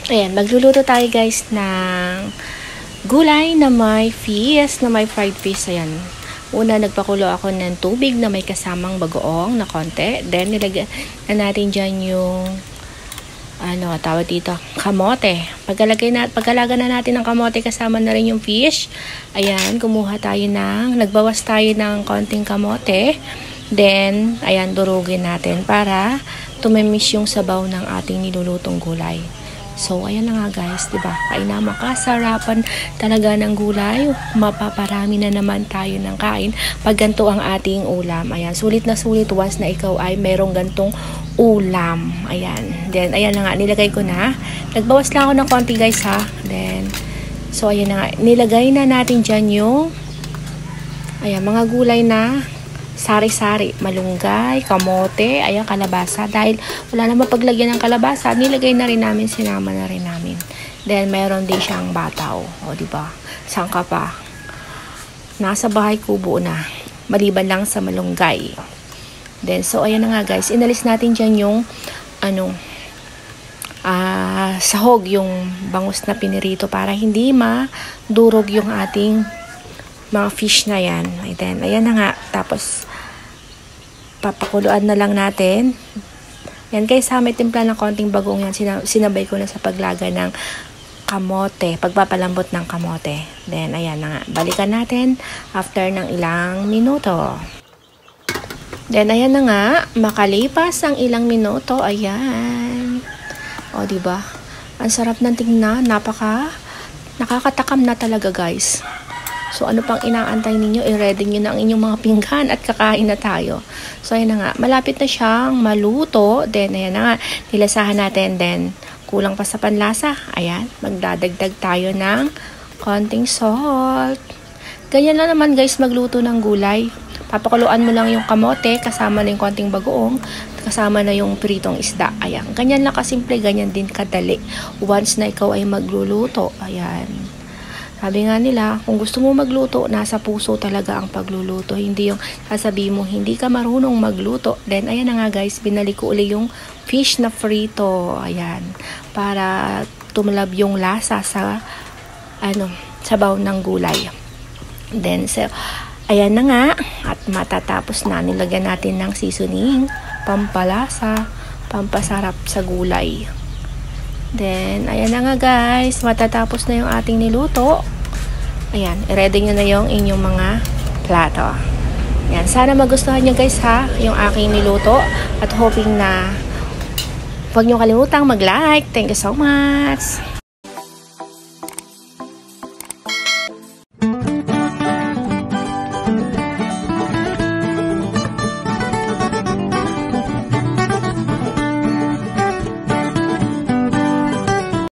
Ayan, magluluto tayo guys ng gulay na may fish, na may fried fish. Ayan. Una, nagpakulo ako ng tubig na may kasamang bagoong na konti. Then, nilagyan na natin dyan yung tawag dito, kamote. Pagkalaga na natin ng kamote, kasama na rin yung fish. Ayan, nagbawas tayo ng konting kamote. Then, ayan, durugin natin para tumimis yung sabaw ng ating nilulutong gulay. So, ayan na nga guys, diba? Kain na makasarapan talaga ng gulay. Mapaparami na naman tayo ng kain pag ganito ang ating ulam. Ayan, sulit na sulit once na ikaw ay merong gantong ulam. Ayan. Then, ayan na nga, nilagay ko na. Nagbawas lang ako ng konti guys ha. Then, so ayan na nga, nilagay na natin dyan yung mga gulay na sari-sari, malunggay, kamote, ayan, kalabasa. Dahil wala naman paglagyan ng kalabasa, nilagay na rin namin, sinama na rin namin. Then, meron din siyang bataw. O, diba? Saan ka pa? Nasa bahay kubo na. Maliban lang sa malunggay. Then, so, ayan na nga guys. Inalis natin dyan yung, sahog, yung bangus na pinirito para hindi madurog yung ating mga fish na yan. Then, ayan na nga. Tapos, papakuluan na lang natin. Yan guys, may timpla ng konting bagong yan. Sinabay ko na sa paglaga ng kamote. Pagpapalambot ng kamote. Then, ayan na nga. Balikan natin after ng ilang minuto. Then, ayan na nga. Makalipas ang ilang minuto. Ayan. O, diba? Ang sarap ng tingnan. Nakakatakam na talaga guys. So, ano pang inaantay ninyo? I-ready nyo na ang inyong mga pinggan at kakain na tayo. So, ayan na nga. Malapit na siyang maluto. Then, ayan na nga. Nilasahan natin. Then, kulang pa sa panlasa. Ayan. Magdadagdag tayo ng konting salt. Ganyan lang naman guys magluto ng gulay. Papakuluan mo lang yung kamote. Kasama na yung konting bagoong. Kasama na yung pritong isda. Ayan. Ganyan lang kasimple. Ganyan din kadali. Once na ikaw ay magluluto. Ayan. Sabi nga nila, kung gusto mo magluto, nasa puso talaga ang pagluluto. Hindi yung sasabihin mo, hindi ka marunong magluto. Then, ayan na nga guys, binalik ko uli yung fish na frito. Ayan. Para tumalab yung lasa sa, sabaw ng gulay. Then, so, ayan na nga. At matatapos na, nilagyan natin ng seasoning, pampalasa, pampasarap sa gulay. Then, ayan na nga guys. Matatapos na yung ating niluto. Ayan, i-ready nyo na yung inyong mga plato. Ayan, sana magustuhan nyo guys ha, yung aking niluto. At hoping na huwag nyo kalimutang mag-like. Thank you so much.